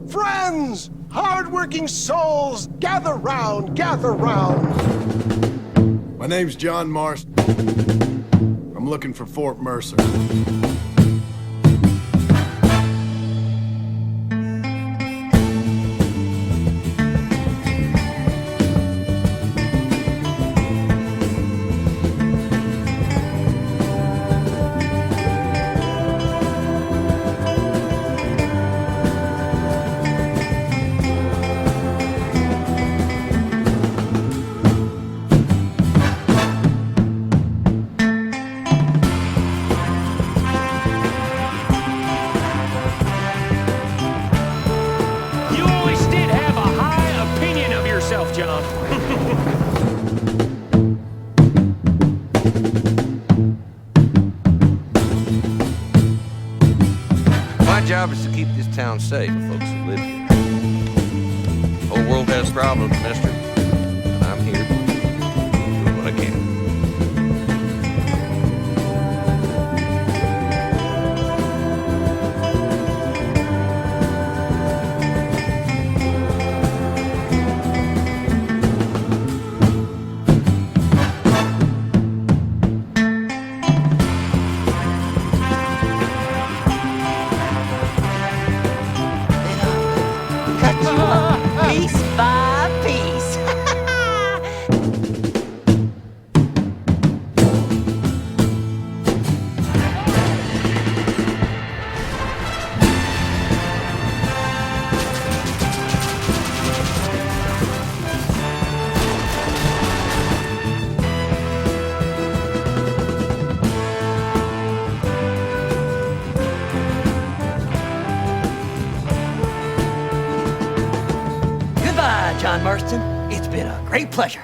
Friends, hard-working souls, gather round, gather round. My name's John Marston. I'm looking for Fort Mercer. John. My job is to keep this town safe for folks who live here. The whole world has problems, mister. And I'm here doing what I can. Piece by piece. Goodbye, John Marston. It's been a great pleasure.